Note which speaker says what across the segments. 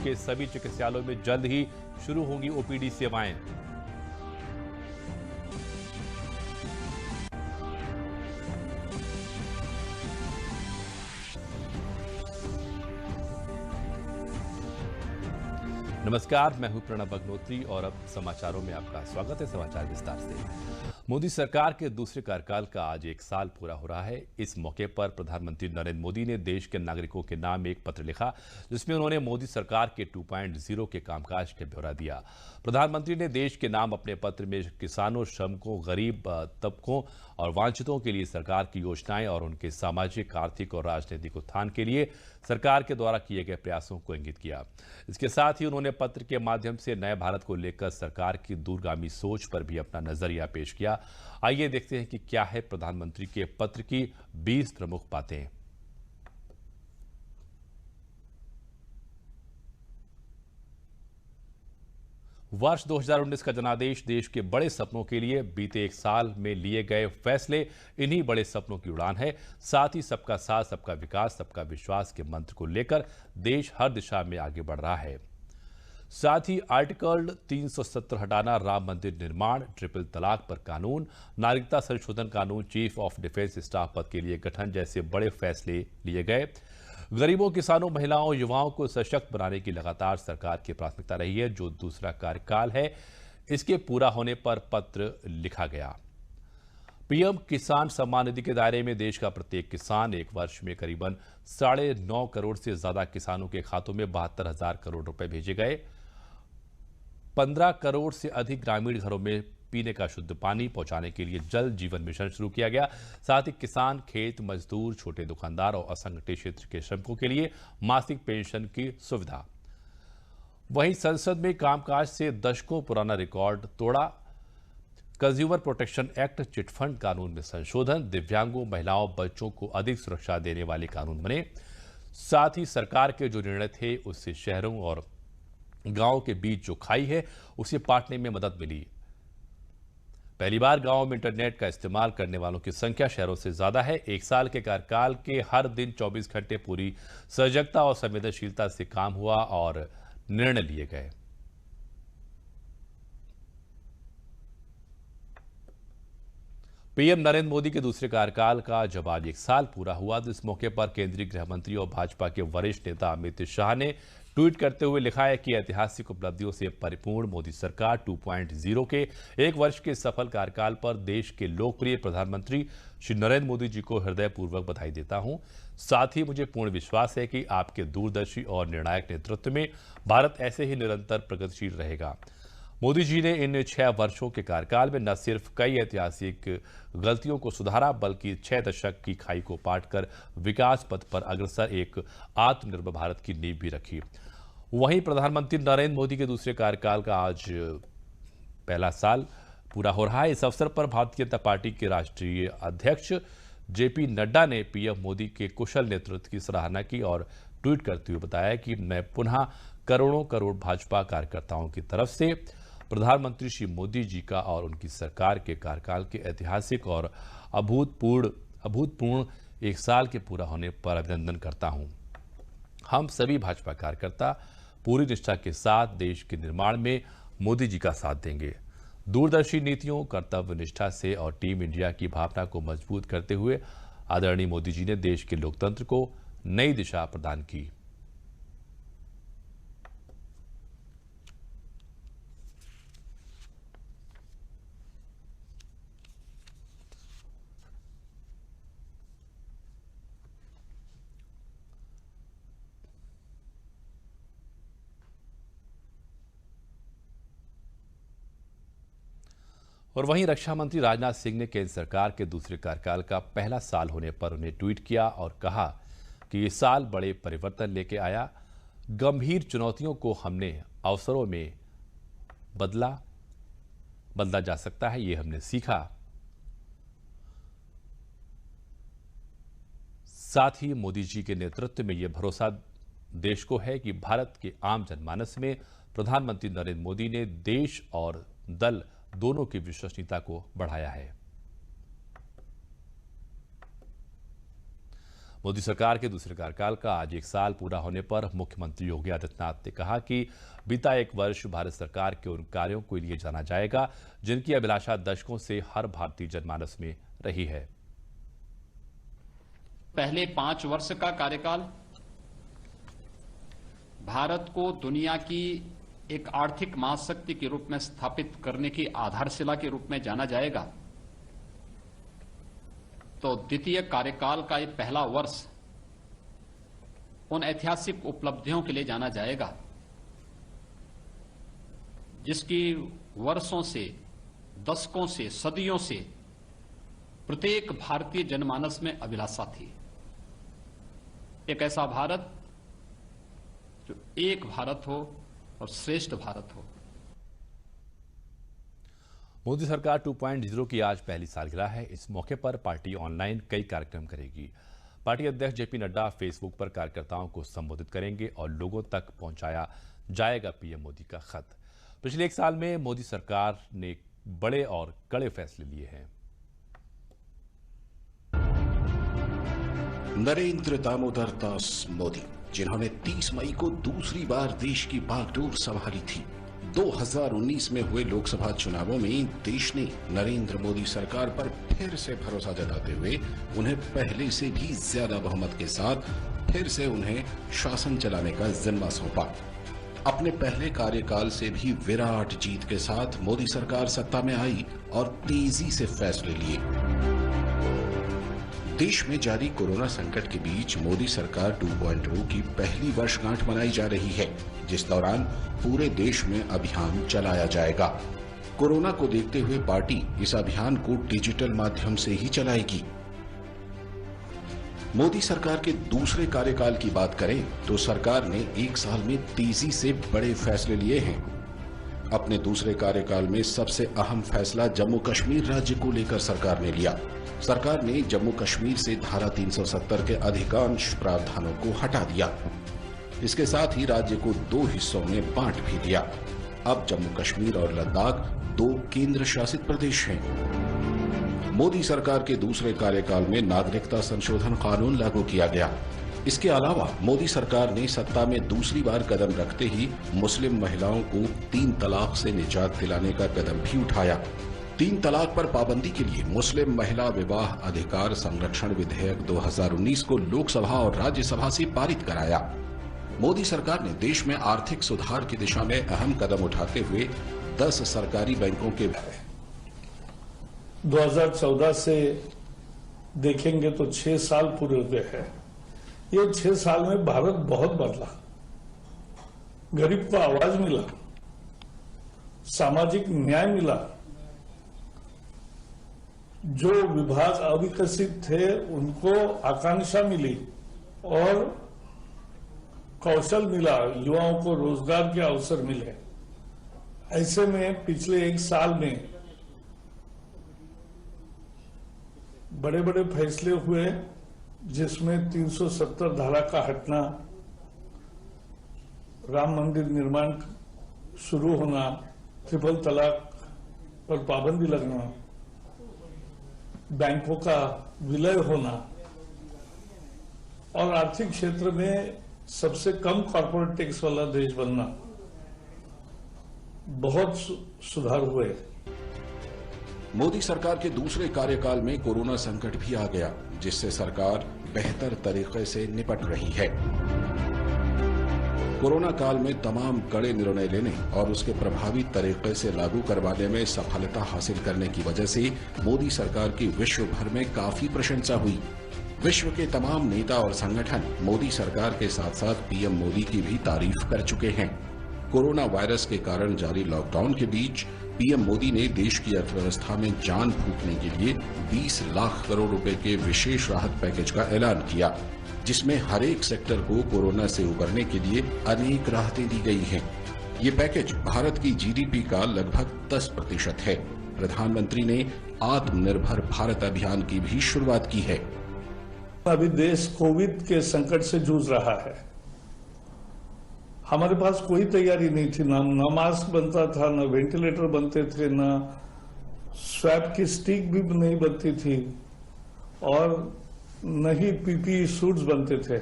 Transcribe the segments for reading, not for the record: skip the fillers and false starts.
Speaker 1: के सभी चिकित्सालयों में जल्द ही शुरू होंगी ओपीडी सेवाएं। नमस्कार, मैं हूं प्रणब अग्नोत्री और अब समाचारों में आपका स्वागत है। समाचार विस्तार से। मोदी सरकार के दूसरे कार्यकाल का आज 1 साल पूरा हो रहा है। इस मौके पर प्रधानमंत्री नरेंद्र मोदी ने देश के नागरिकों के नाम एक पत्र लिखा, जिसमें उन्होंने मोदी सरकार के 2.0 के कामकाज का ब्यौरा दिया। प्रधानमंत्री ने देश के नाम अपने पत्र में किसानों, श्रमिकों, गरीब तबकों और वांछितों के लिए सरकार की योजनाएं और उनके सामाजिक, आर्थिक और राजनीतिक उत्थान के लिए सरकार के द्वारा किए गए प्रयासों को इंगित किया। इसके साथ ही उन्होंने पत्र के माध्यम से नए भारत को लेकर सरकार की दूरगामी सोच पर भी अपना नजरिया पेश किया। आइए देखते हैं कि क्या है प्रधानमंत्री के पत्र की 20 प्रमुख बातें। वर्ष 2019 का जनादेश देश के बड़े सपनों के लिए बीते 1 साल में लिए गए फैसले इन्हीं बड़े सपनों की उड़ान है। साथ ही सबका साथ, सबका विकास, सबका विश्वास के मंत्र को लेकर देश हर दिशा में आगे बढ़ रहा है। साथ ही आर्टिकल 370 हटाना, राम मंदिर निर्माण, ट्रिपल तलाक पर कानून, नागरिकता संशोधन कानून, चीफ ऑफ डिफेंस स्टाफ पद के लिए गठन जैसे बड़े फैसले लिए गए। गरीबों, किसानों, महिलाओं, युवाओं को सशक्त बनाने की लगातार सरकार की प्राथमिकता रही है। जो दूसरा कार्यकाल है, इसके पूरा होने पर पत्र लिखा गया। पीएम किसान सम्मान निधि के दायरे में देश का प्रत्येक किसान, एक वर्ष में करीबन 9.5 करोड़ से ज्यादा किसानों के खातों में 72,000 करोड़ रुपए भेजे गए। 15 करोड़ से अधिक ग्रामीण घरों में पीने का शुद्ध पानी पहुंचाने के लिए जल जीवन मिशन शुरू किया गया। साथ ही किसान, खेत मजदूर, छोटे दुकानदार और असंगठित क्षेत्र के श्रमिकों के लिए मासिक पेंशन की सुविधा। वहीं संसद में कामकाज से दशकों पुराना रिकॉर्ड तोड़ा। कंज्यूमर प्रोटेक्शन एक्ट, चिटफंड कानून में संशोधन, दिव्यांगों, महिलाओं, बच्चों को अधिक सुरक्षा देने वाले कानून बने। साथ ही सरकार के जो निर्णय थे उससे शहरों और गांवों के बीच जो खाई है उसे पाटने में मदद मिली। पहली बार गांवों में इंटरनेट का इस्तेमाल करने वालों की संख्या शहरों से ज्यादा है। 1 साल के कार्यकाल के हर दिन 24 घंटे पूरी सजगता और संवेदनशीलता से काम हुआ और निर्णय लिए गए। पीएम नरेंद्र मोदी के दूसरे कार्यकाल का जब आज 1 साल पूरा हुआ, तो इस मौके पर केंद्रीय गृह मंत्री और भाजपा के वरिष्ठ नेता अमित शाह ने ट्वीट करते हुए लिखा है कि ऐतिहासिक उपलब्धियों से परिपूर्ण मोदी सरकार 2.0 के 1 वर्ष के सफल कार्यकाल पर देश के लोकप्रिय प्रधानमंत्री श्री नरेंद्र मोदी जी को हृदयपूर्वक बधाई देता हूं। साथ ही मुझे पूर्ण विश्वास है कि आपके दूरदर्शी और निर्णायक नेतृत्व में भारत ऐसे ही निरंतर प्रगतिशील रहेगा। मोदी जी ने इन 6 वर्षों के कार्यकाल में न सिर्फ कई ऐतिहासिक गलतियों को सुधारा, बल्कि 6 दशक की खाई को पाटकर विकास पथ पर अग्रसर एक आत्मनिर्भर भारत की नींव भी रखी। वहीं प्रधानमंत्री नरेंद्र मोदी के दूसरे कार्यकाल का आज पहला साल पूरा हो रहा है। इस अवसर पर भारतीय जनता पार्टी के राष्ट्रीय अध्यक्ष जेपी नड्डा ने पीएम मोदी के कुशल नेतृत्व की सराहना की और ट्वीट करते हुए बताया कि मैं पुनः करोड़ों करोड़ भाजपा कार्यकर्ताओं की तरफ से प्रधानमंत्री श्री मोदी जी का और उनकी सरकार के कार्यकाल के ऐतिहासिक और अभूतपूर्ण 1 साल के पूरा होने पर अभिनंदन करता हूं। हम सभी भाजपा कार्यकर्ता पूरी निष्ठा के साथ देश के निर्माण में मोदी जी का साथ देंगे। दूरदर्शी नीतियों, कर्तव्य निष्ठा से और टीम इंडिया की भावना को मजबूत करते हुए आदरणीय मोदी जी ने देश के लोकतंत्र को नई दिशा प्रदान की। और वहीं रक्षा मंत्री राजनाथ सिंह ने केंद्र सरकार के दूसरे कार्यकाल का पहला साल होने पर उन्हें ट्वीट किया और कहा कि ये साल बड़े परिवर्तन लेके आया। गंभीर चुनौतियों को हमने अवसरों में बदला जा सकता है, ये हमने सीखा। साथ ही मोदी जी के नेतृत्व में यह भरोसा देश को है कि भारत के आम जनमानस में प्रधानमंत्री नरेंद्र मोदी ने देश और दल दोनों की विश्वसनीयता को बढ़ाया है। मोदी सरकार के दूसरे कार्यकाल का आज 1 साल पूरा होने पर मुख्यमंत्री योगी आदित्यनाथ ने कहा कि बीता 1 वर्ष भारत सरकार के उन कार्यों के लिए जाना जाएगा जिनकी अभिलाषा दशकों से हर भारतीय जनमानस में रही है।
Speaker 2: पहले 5 वर्ष का कार्यकाल भारत को दुनिया की एक आर्थिक महाशक्ति के रूप में स्थापित करने की आधारशिला के रूप में जाना जाएगा, तो द्वितीय कार्यकाल का ये पहला वर्ष उन ऐतिहासिक उपलब्धियों के लिए जाना जाएगा जिसकी वर्षों से, दशकों से, सदियों से प्रत्येक भारतीय जनमानस में अभिलाषा थी। एक ऐसा भारत जो एक भारत हो और श्रेष्ठ भारत हो।
Speaker 1: मोदी सरकार 2.0 की आज पहली सालगिरह है। इस मौके पर पार्टी ऑनलाइन कई कार्यक्रम करेगी। पार्टी अध्यक्ष जेपी नड्डा फेसबुक पर कार्यकर्ताओं को संबोधित करेंगे और लोगों तक पहुंचाया जाएगा पीएम मोदी का खत। पिछले 1 साल में मोदी सरकार ने बड़े और कड़े फैसले लिए हैं।
Speaker 3: नरेंद्र दामोदर दास मोदी, जिन्होंने 30 मई को दूसरी बार देश की बागडोर संभाली थी। 2019 में हुए लोकसभा चुनावों में देश ने नरेंद्र मोदी सरकार पर फिर से भरोसा जताते हुए उन्हें पहले से भी ज्यादा बहुमत के साथ फिर से उन्हें शासन चलाने का जिम्मा सौंपा। अपने पहले कार्यकाल से भी विराट जीत के साथ मोदी सरकार सत्ता में आई और तेजी से फैसले लिए। देश में जारी कोरोना संकट के बीच मोदी सरकार 2.0 की पहली वर्षगांठ मनाई जा रही है, जिस दौरान पूरे देश में अभियान चलाया जाएगा। कोरोना को देखते हुए पार्टी इस अभियान को डिजिटल माध्यम से ही चलाएगी। मोदी सरकार के दूसरे कार्यकाल की बात करें तो सरकार ने 1 साल में तेजी से बड़े फैसले लिए हैं। अपने दूसरे कार्यकाल में सबसे अहम फैसला जम्मू कश्मीर राज्य को लेकर सरकार ने लिया। सरकार ने जम्मू कश्मीर से धारा 370 के अधिकांश प्रावधानों को हटा दिया। इसके साथ ही राज्य को 2 हिस्सों में बांट भी दिया। अब जम्मू कश्मीर और लद्दाख 2 केंद्र शासित प्रदेश हैं। मोदी सरकार के दूसरे कार्यकाल में नागरिकता संशोधन कानून लागू किया गया। इसके अलावा मोदी सरकार ने सत्ता में दूसरी बार कदम रखते ही मुस्लिम महिलाओं को 3 तलाक से निजात दिलाने का कदम भी उठाया। 3 तलाक पर पाबंदी के लिए मुस्लिम महिला विवाह अधिकार संरक्षण विधेयक 2019 को लोकसभा और राज्यसभा से पारित कराया। मोदी सरकार ने देश में आर्थिक सुधार की दिशा में अहम कदम उठाते हुए 10 सरकारी बैंकों के
Speaker 4: 2014 से देखेंगे तो 6 साल पूरे हुए हैं। ये 6 साल में भारत बहुत बदला। गरीब को आवाज मिला, सामाजिक न्याय मिला, जो विभाग अविकसित थे उनको आकांक्षा मिली और कौशल मिला, युवाओं को रोजगार के अवसर मिले। ऐसे में पिछले 1 साल में बड़े बड़े फैसले हुए, जिसमें 370 धारा का हटना, राम मंदिर निर्माण शुरू होना, ट्रिपल तलाक पर पाबंदी लगना, बैंकों का विलय होना और आर्थिक क्षेत्र में सबसे कम कॉर्पोरेट टैक्स वाला देश बनना, बहुत सुधार हुए।
Speaker 3: मोदी सरकार के दूसरे कार्यकाल में कोरोना संकट भी आ गया, जिससे सरकार बेहतर तरीके से निपट रही है। कोरोना काल में तमाम कड़े निर्णय लेने और उसके प्रभावी तरीके से लागू करवाने में सफलता हासिल करने की वजह से मोदी सरकार की विश्व भर में काफी प्रशंसा हुई। विश्व के तमाम नेता और संगठन मोदी सरकार के साथ साथ पीएम मोदी की भी तारीफ कर चुके हैं। कोरोना वायरस के कारण जारी लॉकडाउन के बीच पीएम मोदी ने देश की अर्थव्यवस्था में जान फूंकने के लिए 20 लाख करोड़ रुपए के विशेष राहत पैकेज का ऐलान किया, जिसमें हर एक सेक्टर को कोरोना से उबरने के लिए अनेक राहतें दी गई हैं। ये पैकेज भारत की जीडीपी का लगभग 10% है। प्रधानमंत्री ने आत्मनिर्भर भारत अभियान की भी शुरुआत की है।
Speaker 4: अभी देश कोविड के संकट से जूझ रहा है। हमारे पास कोई तैयारी नहीं थी, न मास्क बनता था, न वेंटिलेटर बनते थे, न स्वैब की स्टिक भी नहीं बनती थी और नहीं पीपीई सूट्स बनते थे,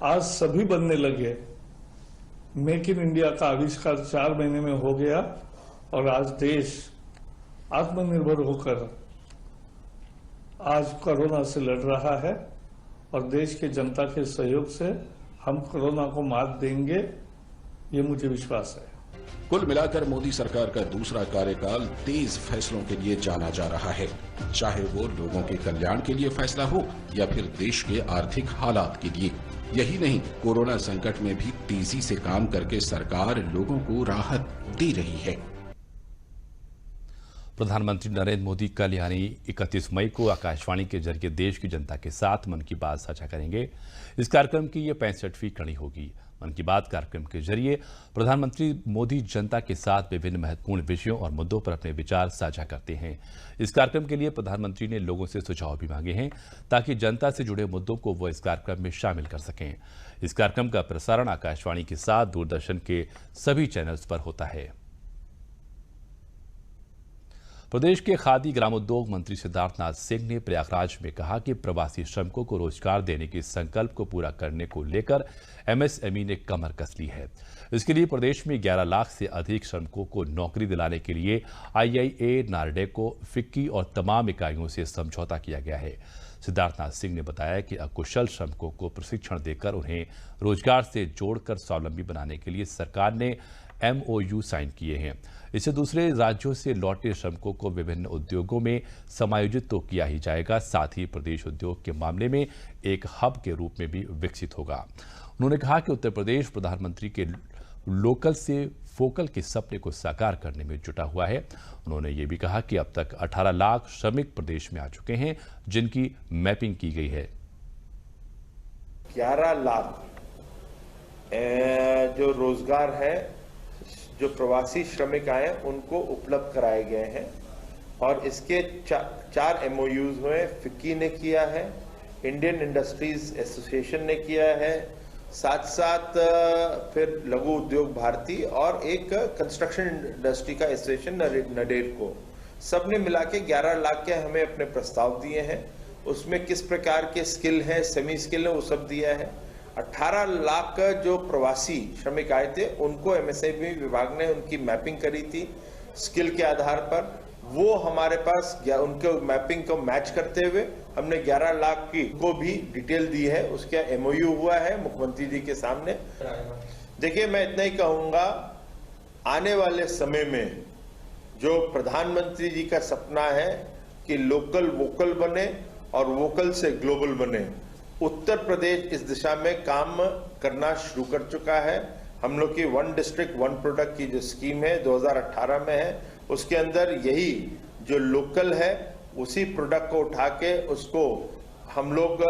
Speaker 4: आज सभी बनने लगे। मेक इन इंडिया का आविष्कार 4 महीने में हो गया और आज देश आत्मनिर्भर होकर आज कोरोना से लड़ रहा है और देश के जनता के सहयोग से हम कोरोना को मात देंगे, ये मुझे विश्वास है।
Speaker 3: कुल मिलाकर मोदी सरकार का दूसरा कार्यकाल तेज फैसलों के लिए जाना जा रहा है, चाहे वो लोगों के कल्याण के लिए फैसला हो या फिर देश के आर्थिक हालात के लिए। यही नहीं, कोरोना संकट में भी तेजी से काम करके सरकार लोगों को राहत दे रही है।
Speaker 1: प्रधानमंत्री नरेंद्र मोदी कल यानी 31 मई को आकाशवाणी के जरिए देश की जनता के साथ मन की बात साझा करेंगे। इस कार्यक्रम की ये 65वीं कड़ी होगी। मन की बात कार्यक्रम के जरिए प्रधानमंत्री मोदी जनता के साथ विभिन्न महत्वपूर्ण विषयों और मुद्दों पर अपने विचार साझा करते हैं। इस कार्यक्रम के लिए प्रधानमंत्री ने लोगों से सुझाव भी मांगे हैं ताकि जनता से जुड़े मुद्दों को वो इस कार्यक्रम में शामिल कर सकें। इस कार्यक्रम का प्रसारण आकाशवाणी के साथ दूरदर्शन के सभी चैनल्स पर होता है। प्रदेश के खादी ग्रामोद्योग मंत्री सिद्धार्थनाथ सिंह ने प्रयागराज में कहा कि प्रवासी श्रमिकों को रोजगार देने के संकल्प को पूरा करने को लेकर एमएसएमई ने कमर कस ली है। इसके लिए प्रदेश में 11 लाख से अधिक श्रमिकों को नौकरी दिलाने के लिए आईआईए, नारडेको, फिक्की और तमाम इकाइयों से समझौता किया गया है। सिद्धार्थनाथ सिंह ने बताया कि अकुशल श्रमिकों को प्रशिक्षण देकर उन्हें रोजगार से जोड़कर स्वावलंबी बनाने के लिए सरकार ने MOU साइन किए हैं। इससे दूसरे राज्यों से लौटे श्रमिकों को विभिन्न उद्योगों में समायोजित तो किया ही जाएगा, साथ ही प्रदेश उद्योग के मामले में एक हब के रूप में भी विकसित होगा। उन्होंने कहा कि उत्तर प्रदेश प्रधानमंत्री के लोकल से फोकल के सपने को साकार करने में जुटा हुआ है। उन्होंने ये भी कहा कि अब तक 18 लाख श्रमिक प्रदेश में आ चुके हैं, जिनकी मैपिंग की गई है।
Speaker 5: 11 लाख जो रोजगार है, जो प्रवासी श्रमिक आए उनको उपलब्ध कराए गए हैं और इसके 4 MOUs हुए। फिक्की ने किया है, इंडियन इंडस्ट्रीज एसोसिएशन ने किया है, साथ साथ फिर लघु उद्योग भारती और एक कंस्ट्रक्शन इंडस्ट्री का एसोसिएशन नडेरको, सबने मिला के 11 लाख के हमें अपने प्रस्ताव दिए हैं। उसमें किस प्रकार के स्किल है, सेमी स्किल है, वो सब दिया है। 18 लाख जो प्रवासी श्रमिक आए थे उनको एमएसएमई विभाग ने उनकी मैपिंग करी थी स्किल के आधार पर। वो हमारे पास उनके मैपिंग को मैच करते हुए हमने 11 लाख की को भी डिटेल दी है। उसका MOU हुआ है मुख्यमंत्री जी के सामने। देखिए, मैं इतना ही कहूंगा, आने वाले समय में जो प्रधानमंत्री जी का सपना है कि लोकल वोकल बने और वोकल से ग्लोबल बने, उत्तर प्रदेश इस दिशा में काम करना शुरू कर चुका है। हम लोग की 1 डिस्ट्रिक्ट 1 प्रोडक्ट की जो स्कीम है 2018 में है, उसके अंदर यही जो लोकल है उसी प्रोडक्ट को उठा के उसको हम लोग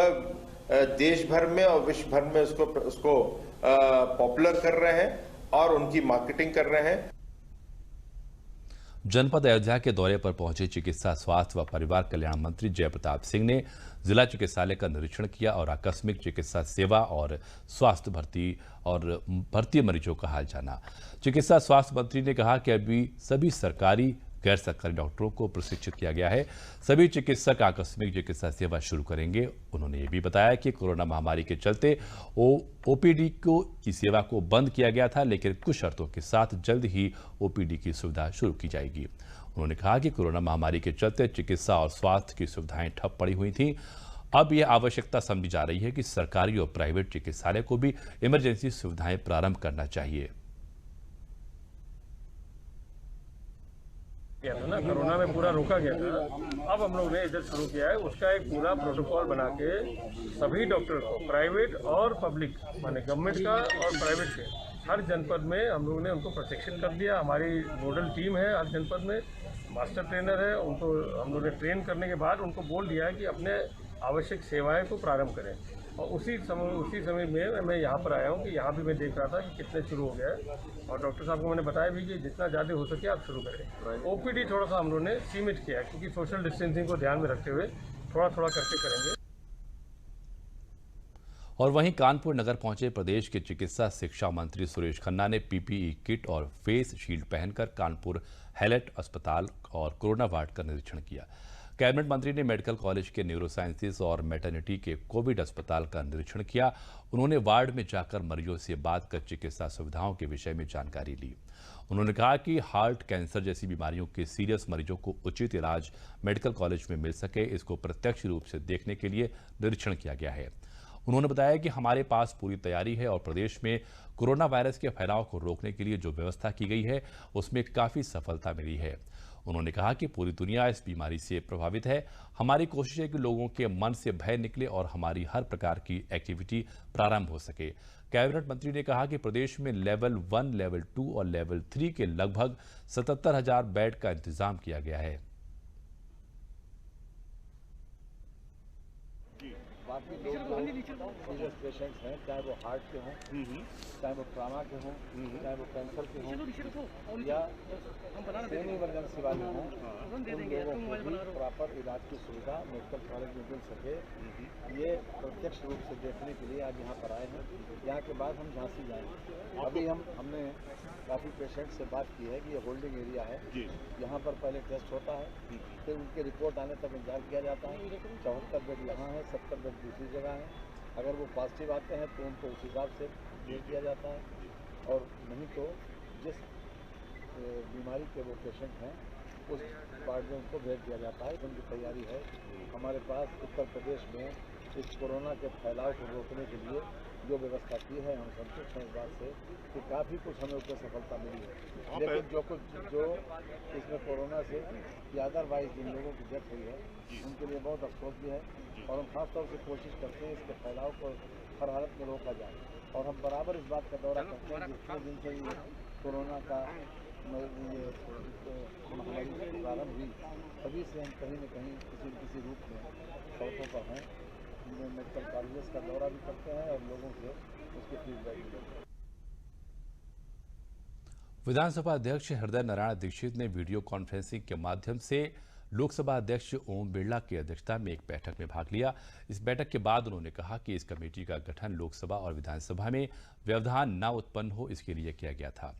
Speaker 5: देश भर में और विश्व भर में उसको पॉपुलर कर रहे हैं और उनकी मार्केटिंग कर रहे हैं।
Speaker 1: जनपद अयोध्या के दौरे पर पहुंचे चिकित्सा, स्वास्थ्य व परिवार कल्याण मंत्री जय प्रताप सिंह ने जिला चिकित्सालय का निरीक्षण किया और आकस्मिक चिकित्सा सेवा और स्वास्थ्य भर्ती मरीजों का हाल जाना। चिकित्सा स्वास्थ्य मंत्री ने कहा कि अभी सभी सरकारी गैर सरकारी डॉक्टरों को प्रशिक्षित किया गया है। सभी चिकित्सक आकस्मिक चिकित्सा सेवा शुरू करेंगे। उन्होंने ये भी बताया कि कोरोना महामारी के चलते OPD की सेवा को बंद किया गया था, लेकिन कुछ शर्तों के साथ जल्द ही OPD की सुविधा शुरू की जाएगी। उन्होंने कहा कि कोरोना महामारी के चलते चिकित्सा और स्वास्थ्य की सुविधाएं ठप पड़ी हुई थीं। अब यह आवश्यकता समझी जा रही है कि सरकारी और प्राइवेट चिकित्सालय को भी इमरजेंसी सुविधाएं प्रारंभ करना चाहिए।
Speaker 6: किया था ना, कोरोना में पूरा रोका गया था। अब हम लोग ने इधर शुरू किया है, उसका एक पूरा प्रोटोकॉल बना के सभी डॉक्टर को, प्राइवेट और पब्लिक, माने गवर्नमेंट का और प्राइवेट के, हर जनपद में हम लोगों ने उनको प्रशिक्षण कर दिया। हमारी नोडल टीम है हर जनपद में, मास्टर ट्रेनर है, उनको हम लोगों ने ट्रेन करने के बाद उनको बोल दिया है कि अपने आवश्यक सेवाएं को प्रारंभ करें। और उसी समय में मैं यहाँ पर आया हूँ कि यहाँ भी मैं देख रहा था कि कितने शुरू हो गया है और डॉक्टर साहब को मैंने बताया भी कि जितना ज़्यादा हो सके आप शुरू करें। OPD थोड़ा सा हम लोगों ने सीमित किया क्योंकि सोशल डिस्टेंसिंग को ध्यान में रखते हुए थोड़ा थोड़ा करके करेंगे।
Speaker 1: और वहीं कानपुर नगर पहुंचे प्रदेश के चिकित्सा शिक्षा मंत्री सुरेश खन्ना ने PPE किट और फेस शील्ड पहनकर कानपुर हैलेट अस्पताल और कोरोना वार्ड का निरीक्षण किया। कैबिनेट मंत्री ने मेडिकल कॉलेज के न्यूरोसाइंसेज और मैटरनिटी के कोविड अस्पताल का निरीक्षण किया। उन्होंने वार्ड में जाकर मरीजों से बात कर चिकित्सा सुविधाओं के विषय में जानकारी ली। उन्होंने कहा कि हार्ट कैंसर जैसी बीमारियों के सीरियस मरीजों को उचित इलाज मेडिकल कॉलेज में मिल सके, इसको प्रत्यक्ष रूप से देखने के लिए निरीक्षण किया गया है। उन्होंने बताया कि हमारे पास पूरी तैयारी है और प्रदेश में कोरोना वायरस के फैलाव को रोकने के लिए जो व्यवस्था की गई है उसमें काफ़ी सफलता मिली है। उन्होंने कहा कि पूरी दुनिया इस बीमारी से प्रभावित है। हमारी कोशिश है कि लोगों के मन से भय निकले और हमारी हर प्रकार की एक्टिविटी प्रारंभ हो सके। कैबिनेट मंत्री ने कहा कि प्रदेश में लेवल 1, लेवल 2 और लेवल 3 के लगभग 77,000 बेड का इंतजाम किया गया है।
Speaker 7: बाकी लोग सीरियस पेशेंट्स हैं, चाहे वो हार्ट के हों, चाहे वो ट्रामा के हों, चाहे वो कैंसर के हों या सेमी इमरजेंसी वाले हों, उन लोगों को भी प्रॉपर इलाज की सुविधा मेडिकल कॉलेज में मिल सके, ये प्रत्यक्ष रूप से देखने के लिए आज यहाँ पर आए हैं। यहाँ के बाद हम झांसी जाएंगे। अभी हमने काफ़ी पेशेंट से बात की है कि ये होल्डिंग एरिया है, यहाँ पर पहले टेस्ट होता है, फिर उनकी रिपोर्ट आने तक इंतजार किया जाता है। 74 बेड यहाँ है, 70 बेड दूसरी जगह है। अगर वो पॉजिटिव आते हैं तो उनको उस हिसाब से भेज दिया जाता है, और नहीं तो जिस बीमारी के वो पेशेंट हैं उस वार्ड में उनको भेज दिया जाता है। उनकी तैयारी है। हमारे पास उत्तर प्रदेश में इस कोरोना के फैलाव को रोकने के लिए जो व्यवस्था की है, हम संतुष्ट हैं इस बात से कि काफ़ी कुछ हमें उसमें सफलता मिली है। लेकिन जो इसमें कोरोना से या अदरवाइज जिन लोगों की डेथ हुई है उनके लिए बहुत अफसोस भी है, और हम खासतौर से कोशिश करते हैं इसके फैलाव को हर हालत में रोका जाए। और हम बराबर इस बात का दौरा करते हैं जितने दिन से ये कोरोना का महामारी प्रारंभ हुई, तभी से हम कहीं न कहीं किसी न किसी रूप में सड़कों पर हैं, मेडिकल कॉलेज का दौरा भी करते हैं और लोगों से उसकी फीडबैक भी लेते हैं।
Speaker 1: विधानसभा अध्यक्ष हृदय नारायण दीक्षित ने वीडियो कॉन्फ्रेंसिंग के माध्यम से लोकसभा अध्यक्ष ओम बिरला की अध्यक्षता में एक बैठक में भाग लिया। इस बैठक के बाद उन्होंने कहा कि इस कमेटी का गठन लोकसभा और विधानसभा में व्यवधान न उत्पन्न हो, इसके लिए किया गया था।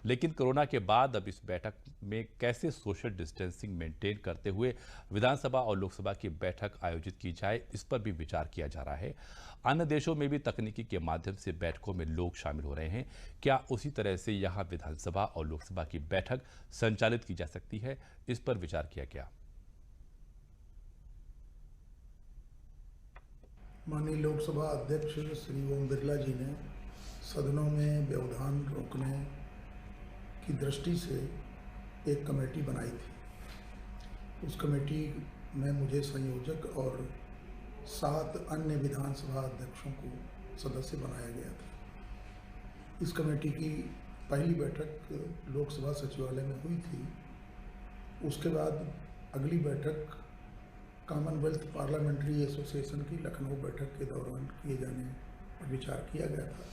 Speaker 1: लेकिन कोरोना के बाद अब इस बैठक में कैसे सोशल डिस्टेंसिंग मेंटेन करते हुए विधानसभा और लोकसभा की बैठक आयोजित की जाए, इस पर भी विचार किया जा रहा है। अन्य देशों में भी तकनीकी के माध्यम से बैठकों में लोग शामिल हो रहे हैं। क्या उसी तरह से यहाँ विधानसभा और लोकसभा की बैठक संचालित की जा सकती है, इस पर विचार किया गया।
Speaker 8: माननीय लोकसभा अध्यक्ष श्री ओम बिरला जी ने सदनों में व्यवधान रोकने की दृष्टि से एक कमेटी बनाई थी। उस कमेटी में मुझे संयोजक और 7 अन्य विधानसभा अध्यक्षों को सदस्य बनाया गया था। इस कमेटी की पहली बैठक लोकसभा सचिवालय में हुई थी। उसके बाद अगली बैठक कॉमनवेल्थ पार्लियामेंट्री एसोसिएशन की लखनऊ बैठक के दौरान किए जाने पर विचार किया गया था।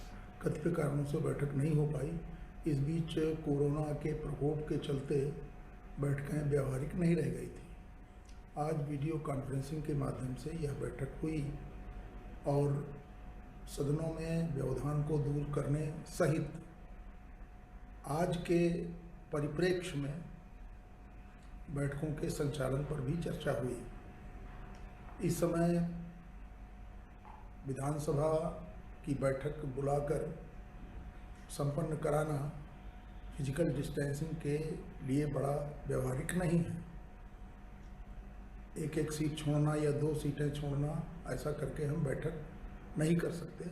Speaker 8: कतिपय कारणों से बैठक नहीं हो पाई। इस बीच कोरोना के प्रकोप के चलते बैठकें व्यावहारिक नहीं रह गई थी। आज वीडियो कॉन्फ्रेंसिंग के माध्यम से यह बैठक हुई और सदनों में व्यवधान को दूर करने सहित आज के परिप्रेक्ष्य में बैठकों के संचालन पर भी चर्चा हुई। इस समय विधानसभा की बैठक बुलाकर संपन्न कराना फिजिकल डिस्टेंसिंग के लिए बड़ा व्यवहारिक नहीं है। एक सीट छोड़ना या 2 सीटें छोड़ना, ऐसा करके हम बैठक नहीं कर सकते।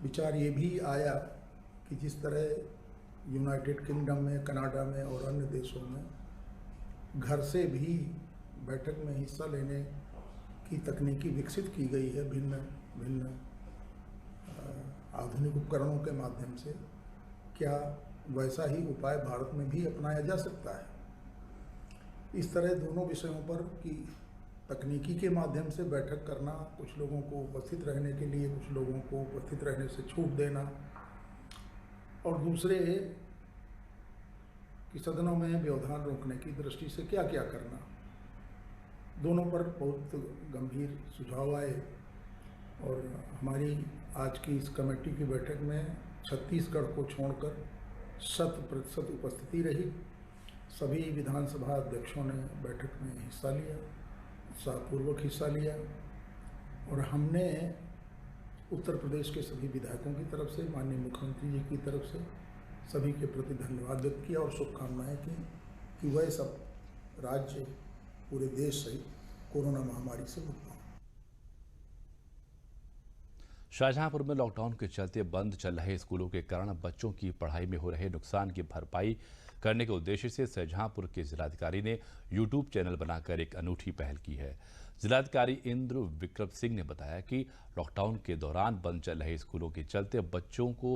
Speaker 8: विचार ये भी आया कि जिस तरह यूनाइटेड किंगडम में, कनाडा में और अन्य देशों में घर से भी बैठक में हिस्सा लेने की तकनीकी विकसित की गई है, भिन्न भिन्न आधुनिक उपकरणों के माध्यम से, क्या वैसा ही उपाय भारत में भी अपनाया जा सकता है? इस तरह दोनों विषयों पर कि तकनीकी के माध्यम से बैठक करना, कुछ लोगों को उपस्थित रहने के लिए, कुछ लोगों को उपस्थित रहने से छूट देना, और दूसरे कि सदनों में व्यवधान रोकने की दृष्टि से क्या क्या करना, दोनों पर बहुत गंभीर सुझाव आए। और हमारी आज की इस कमेटी की बैठक में छत्तीसगढ़ को छोड़कर 100% उपस्थिति रही। सभी विधानसभा अध्यक्षों ने बैठक में हिस्सा लिया, उत्साहपूर्वक हिस्सा लिया और हमने उत्तर प्रदेश के सभी विधायकों की तरफ से, माननीय मुख्यमंत्री जी की तरफ से सभी के प्रति धन्यवाद व्यक्त किया और शुभकामनाएं की कि वह सब राज्य पूरे देश सहित कोरोना महामारी से मुक्त हों।
Speaker 1: शाहजहांपुर में लॉकडाउन के चलते बंद चल रहे स्कूलों के कारण बच्चों की पढ़ाई में हो रहे नुकसान की भरपाई करने के उद्देश्य से शाहजहांपुर के जिलाधिकारी ने यूट्यूब चैनल बनाकर एक अनूठी पहल की है। जिलाधिकारी इंद्र विक्रम सिंह ने बताया कि लॉकडाउन के दौरान बंद चल रहे स्कूलों के चलते बच्चों को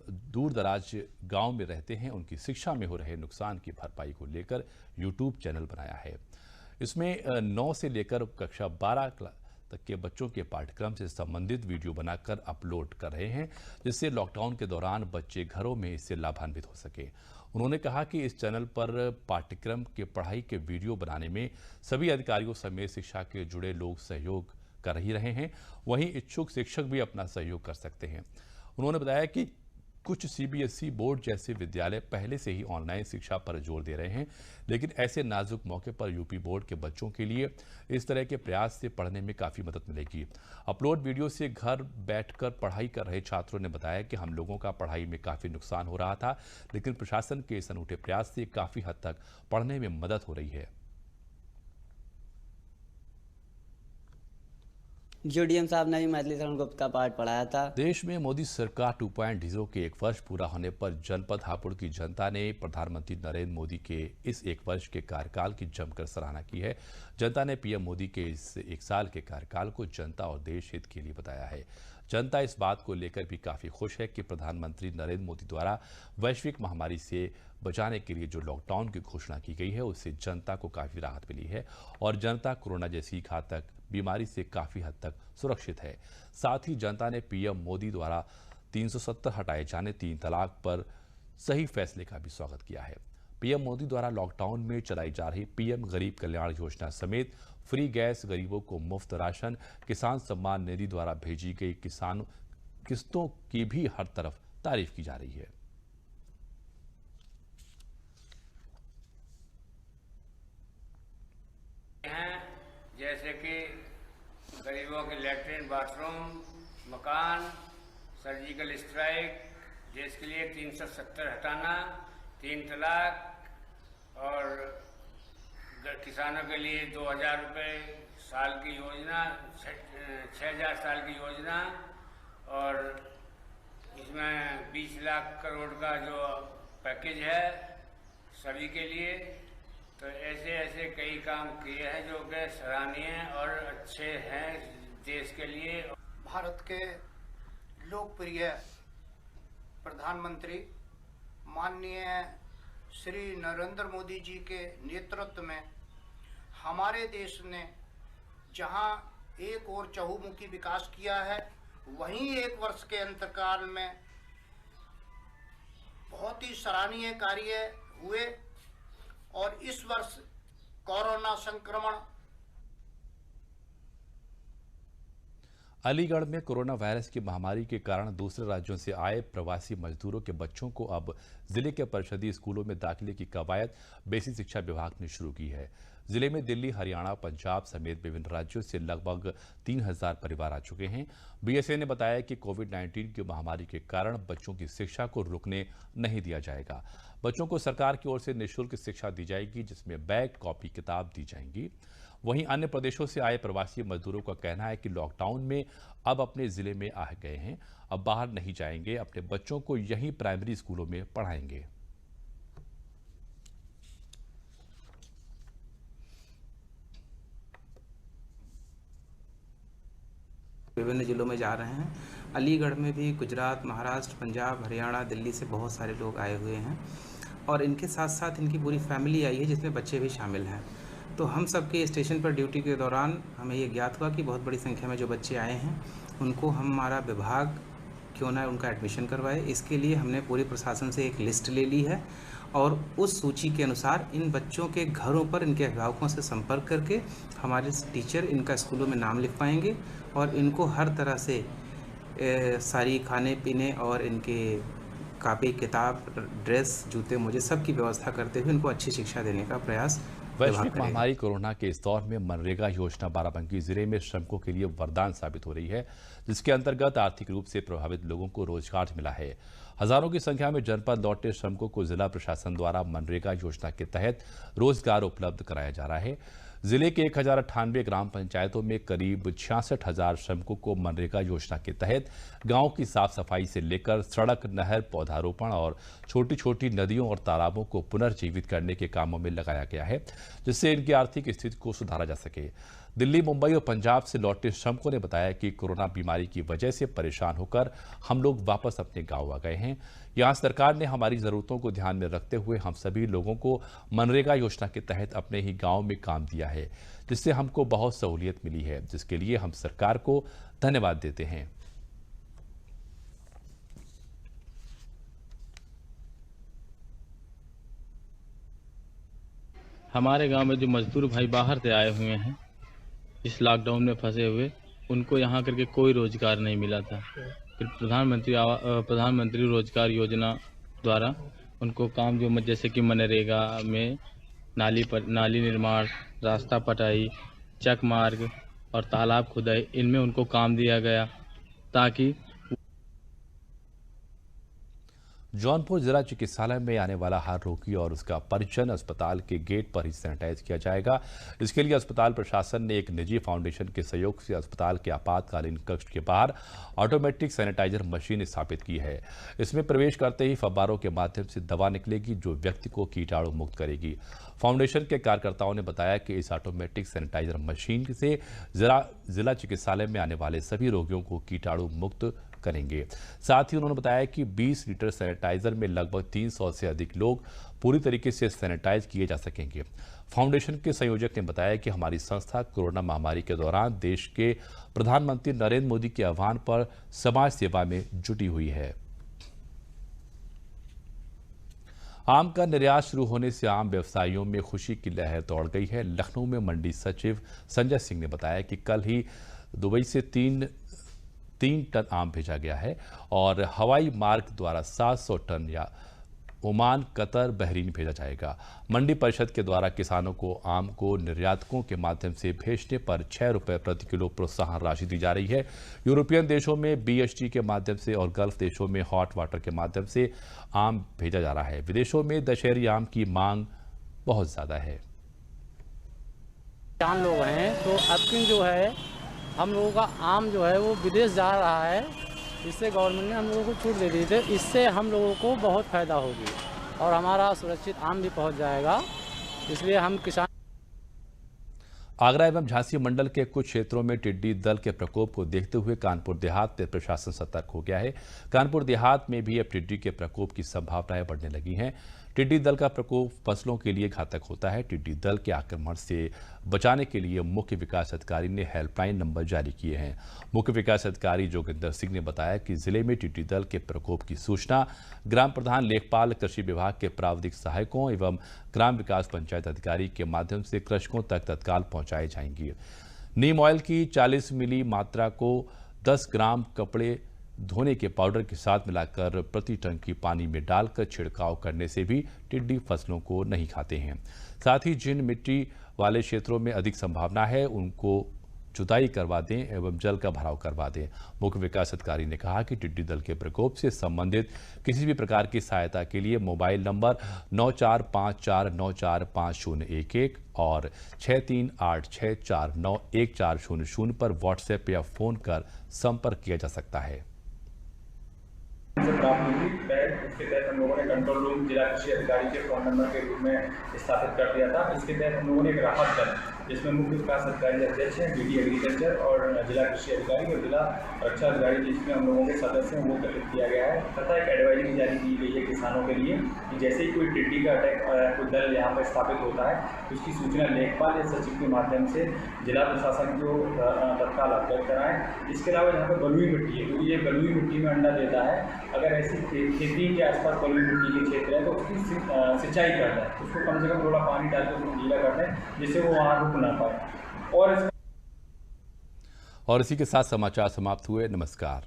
Speaker 1: दूर दराज गांव में रहते हैं, उनकी शिक्षा में हो रहे नुकसान की भरपाई को लेकर यूट्यूब चैनल बनाया है। इसमें 9 से लेकर कक्षा 12 तक के बच्चों के पाठ्यक्रम से संबंधित वीडियो बनाकर अपलोड कर रहे हैं, जिससे लॉकडाउन के दौरान बच्चे घरों में इससे लाभान्वित हो सके। उन्होंने कहा कि इस चैनल पर पाठ्यक्रम के पढ़ाई के वीडियो बनाने में सभी अधिकारियों समेत शिक्षा के जुड़े लोग सहयोग कर ही रहे हैं, वहीं इच्छुक शिक्षक भी अपना सहयोग कर सकते हैं। उन्होंने बताया कि कुछ सीबीएसई बोर्ड जैसे विद्यालय पहले से ही ऑनलाइन शिक्षा पर जोर दे रहे हैं, लेकिन ऐसे नाजुक मौके पर यूपी बोर्ड के बच्चों के लिए इस तरह के प्रयास से पढ़ने में काफ़ी मदद मिलेगी। अपलोड वीडियो से घर बैठकर पढ़ाई कर रहे छात्रों ने बताया कि हम लोगों का पढ़ाई में काफ़ी नुकसान हो रहा था, लेकिन प्रशासन के इस अनूठे प्रयास से काफ़ी हद तक पढ़ने में मदद हो रही है।
Speaker 9: जो डीएम साहब ने भी मैथिली शरण गुप्त का पाठ पढ़ाया था।
Speaker 1: देश में मोदी सरकार 2.0 के 1 वर्ष पूरा होने पर जनपद हापुड़ की जनता ने प्रधानमंत्री नरेंद्र मोदी के इस 1 वर्ष के कार्यकाल की जमकर सराहना की है। जनता ने पीएम मोदी के इस 1 साल के कार्यकाल को जनता और देश हित के लिए बताया है। जनता इस बात को लेकर भी काफ़ी खुश है कि प्रधानमंत्री नरेंद्र मोदी द्वारा वैश्विक महामारी से बचाने के लिए जो लॉकडाउन की घोषणा की गई है, उससे जनता को काफ़ी राहत मिली है और जनता कोरोना जैसी घातक बीमारी से काफ़ी हद तक सुरक्षित है। साथ ही जनता ने पीएम मोदी द्वारा 370 हटाए जाने 3 तलाक पर सही फैसले का भी स्वागत किया है। पीएम मोदी द्वारा लॉकडाउन में चलाई जा रही पीएम गरीब कल्याण योजना समेत फ्री गैस, गरीबों को मुफ्त राशन, किसान सम्मान निधि द्वारा भेजी गई किसान किस्तों की भी हर तरफ तारीफ की जा रही है।
Speaker 10: जैसे कि गरीबों के लैट्रिन, बाथरूम, मकान, सर्जिकल स्ट्राइक, देश के लिए 370 हटाना, 3 तलाक और किसानों के लिए 2000 रुपये साल की योजना, 6000 साल की योजना और इसमें 20 लाख करोड़ का जो पैकेज है सभी के लिए। तो ऐसे ऐसे कई काम किए हैं जो कि सराहनीय और अच्छे हैं देश के लिए।
Speaker 11: भारत के लोकप्रिय प्रधानमंत्री माननीय श्री नरेंद्र मोदी जी के नेतृत्व में हमारे देश ने जहां एक और चहुमुखी विकास किया है, वहीं 1 वर्ष के अंतकाल में बहुत ही सराहनीय कार्य हुए और इस वर्ष कोरोना संक्रमण।
Speaker 1: अलीगढ़ में कोरोना वायरस की महामारी के कारण दूसरे राज्यों से आए प्रवासी मजदूरों के बच्चों को अब जिले के परिषदीय स्कूलों में दाखिले की कवायद बेसिक शिक्षा विभाग ने शुरू की है। जिले में दिल्ली, हरियाणा, पंजाब समेत विभिन्न राज्यों से लगभग 3000 परिवार आ चुके हैं। बीएसए ने बताया कि कोविड-19 की महामारी के कारण बच्चों की शिक्षा को रुकने नहीं दिया जाएगा। बच्चों को सरकार की ओर से निःशुल्क शिक्षा दी जाएगी, जिसमें बैग, कॉपी, किताब दी जाएंगी। वहीं अन्य प्रदेशों से आए प्रवासी मजदूरों का कहना है कि लॉकडाउन में अब अपने जिले में आ गए हैं, अब बाहर नहीं जाएंगे, अपने बच्चों को यहीं प्राइमरी स्कूलों में पढ़ाएंगे।
Speaker 12: विभिन्न जिलों में जा रहे हैं। अलीगढ़ में भी गुजरात, महाराष्ट्र, पंजाब, हरियाणा, दिल्ली से बहुत सारे लोग आए हुए हैं और इनके साथ साथ इनकी पूरी फैमिली आई है, जिसमें बच्चे भी शामिल हैं। तो हम सबके स्टेशन पर ड्यूटी के दौरान हमें ये ज्ञात हुआ कि बहुत बड़ी संख्या में जो बच्चे आए हैं उनको हमारा विभाग क्यों ना उनका एडमिशन करवाए। इसके लिए हमने पूरे प्रशासन से एक लिस्ट ले ली है और उस सूची के अनुसार इन बच्चों के घरों पर इनके अभिभावकों से संपर्क करके हमारे टीचर इनका स्कूलों में नाम लिखवाएंगे और इनको हर तरह से सारी खाने पीने और इनके कापी किताब, ड्रेस, जूते मोजे सब की व्यवस्था करते हुए उनको अच्छी शिक्षा देने का प्रयास
Speaker 1: वैश्विक महामारी कोरोना के इस दौर में मनरेगा योजना बाराबंकी जिले में श्रमिकों के लिए वरदान साबित हो रही है, जिसके अंतर्गत आर्थिक रूप से प्रभावित लोगों को रोजगार मिला है। हजारों की संख्या में जनपद लौटे श्रमिकों को जिला प्रशासन द्वारा मनरेगा योजना के तहत रोजगार उपलब्ध कराया जा रहा है। जिले के 1098 ग्राम पंचायतों में करीब 66,000 श्रमिकों को मनरेगा योजना के तहत गांव की साफ सफाई से लेकर सड़क, नहर, पौधारोपण और छोटी छोटी नदियों और तालाबों को पुनर्जीवित करने के कामों में लगाया गया है, जिससे इनकी आर्थिक स्थिति को सुधारा जा सके। दिल्ली, मुंबई और पंजाब से लौटे श्रमिकों ने बताया कि कोरोना बीमारी की वजह से परेशान होकर हम लोग वापस अपने गांव आ गए हैं। यहां सरकार ने हमारी जरूरतों को ध्यान में रखते हुए हम सभी लोगों को मनरेगा योजना के तहत अपने ही गांव में काम दिया है, जिससे हमको बहुत सहूलियत मिली है, जिसके लिए हम सरकार को धन्यवाद देते हैं।
Speaker 13: हमारे गांव में जो मजदूर भाई बाहर से आए हुए हैं, इस लॉकडाउन में फंसे हुए, उनको यहाँ करके कोई रोजगार नहीं मिला था। फिर प्रधानमंत्री रोजगार योजना द्वारा उनको काम जो जैसे कि मनरेगा में नाली निर्माण, रास्ता पटाई, चक मार्ग और तालाब खुदाई, इनमें उनको काम दिया गया ताकि
Speaker 1: जौनपुर जिला चिकित्सालय में आने वाला हर रोगी और उसका परिजन अस्पताल के गेट पर ही सैनिटाइज किया जाएगा। इसके लिए अस्पताल प्रशासन ने एक निजी फाउंडेशन के सहयोग से अस्पताल के आपातकालीन कक्ष के बाहर ऑटोमेटिक सैनिटाइजर मशीन स्थापित की है। इसमें प्रवेश करते ही फव्वारों के माध्यम से दवा निकलेगी, जो व्यक्ति को कीटाणु मुक्त करेगी। फाउंडेशन के कार्यकर्ताओं ने बताया कि इस ऑटोमेटिक सैनिटाइजर मशीन से जिला चिकित्सालय में आने वाले सभी रोगियों को कीटाणु मुक्त करेंगे। साथ ही उन्होंने बताया कि 20 लीटर सैनिटाइजर में लगभग 300 से अधिक लोग पूरी तरीके से सैनिटाइज किए जा सकेंगे। फाउंडेशन के संयोजक ने बताया कि हमारी संस्था कोरोना महामारी के दौरान देश के प्रधानमंत्री नरेंद्र मोदी के आह्वान पर समाज सेवा में जुटी हुई है। आम का निर्यात शुरू होने से आम व्यवसायियों में खुशी की लहर दौड़ गई है। लखनऊ में मंडी सचिव संजय सिंह ने बताया कि कल ही दुबई से 3 टन आम भेजा गया है और हवाई मार्ग द्वारा 700 टन या ओमान, कतर, बहरीन भेजा जाएगा। मंडी परिषद के द्वारा किसानों को आम को निर्यातकों के माध्यम से भेजने पर 6 रुपये प्रति किलो प्रोत्साहन राशि दी जा रही है। यूरोपियन देशों में BHT के माध्यम से और गल्फ देशों में हॉट वाटर के माध्यम से आम भेजा जा रहा है। विदेशों में दशहरी आम की मांग बहुत ज्यादा है।
Speaker 14: किसान लोग हैं तो अब जो है हम लोगों का आम जो है वो विदेश जा रहा है, इससे गवर्नमेंट ने हम लोगों को छूट दे दी थी। इससे हम लोगों को बहुत फ़ायदा होगी और हमारा सुरक्षित आम भी पहुंच जाएगा, इसलिए हम किसान।
Speaker 1: आगरा एवं झांसी मंडल के कुछ क्षेत्रों में टिड्डी दल के प्रकोप को देखते हुए कानपुर देहात में प्रशासन सतर्क हो गया है। कानपुर देहात में भी अब टिड्डी के प्रकोप की संभावनाएं बढ़ने लगी हैं। टिड्डी दल का प्रकोप फसलों के लिए घातक होता है। टिड्डी दल के आक्रमण से बचाने के लिए मुख्य विकास अधिकारी ने हेल्पलाइन नंबर जारी किए हैं। मुख्य विकास अधिकारी जोगिंदर सिंह ने बताया कि जिले में टिड्डी दल के प्रकोप की सूचना ग्राम प्रधान, लेखपाल, कृषि विभाग के प्राविधिक सहायकों एवं ग्राम विकास पंचायत अधिकारी के माध्यम से कृषकों तक तत्काल पहुंचाई जाएंगी। नीम ऑयल की 40 मिली मात्रा को 10 ग्राम कपड़े धोने के पाउडर के साथ मिलाकर प्रति टंकी पानी में डालकर छिड़काव करने से भी टिड्डी फसलों को नहीं खाते हैं। साथ ही जिन मिट्टी वाले क्षेत्रों में अधिक संभावना है उनको जुताई करवा दें एवं जल का भराव करवा दें। मुख्य विकास अधिकारी ने कहा कि टिड्डी दल के प्रकोप से संबंधित किसी भी प्रकार की सहायता के लिए मोबाइल नंबर 9454945011 और 6386491400 पर व्हाट्सएप या फोन कर संपर्क किया जा सकता है।
Speaker 15: प्राप्त हुई इसके तहत हम लोगों ने कंट्रोल रूम जिला कृषि अधिकारी के फोन नंबर के रूप में स्थापित कर दिया था। इसके तहत हम लोगों ने एक राहत दल, जिसमें मुख्य विकास अधिकारी अध्यक्ष हैं, DD एग्रीकल्चर और जिला कृषि अधिकारी और जिला रक्षा अधिकारी, जिसमें हम लोगों के सदस्य हैं, वो गठित किया गया है तथा एक एडवाइजरी जारी की गई है किसानों के लिए कि जैसे ही कोई टिड्डी का अटैक कोई दल यहाँ पर स्थापित होता है तो उसकी सूचना लेखपाल या सचिव के माध्यम से जिला प्रशासन को तत्काल अवगत कराएं। इसके अलावा यहाँ पर बलुई मिट्टी है, क्योंकि ये बलुई मिट्टी में अंडा देता है। अगर ऐसी खेती के आसपास बलुई मिट्टी के क्षेत्र है तो उसकी सिंचाई कर दें, उसको कम से कम थोड़ा पानी डाल के उसको गीला कर दें जिससे वो वहाँ रुक ना पाए।
Speaker 1: और इसी के साथ समाचार समाप्त हुए। नमस्कार।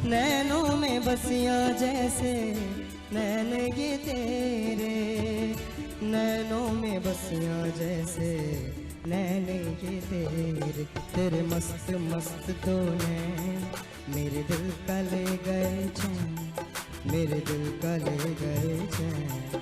Speaker 16: नैनों में बसिया जैसे नैन ये तेरे, नैनों में बसिया जैसे नैन ये तेरे, तेरे मस्त मस्त दो नैन मेरे दिल का ले गए चैन, मेरे दिल का ले गए चैन,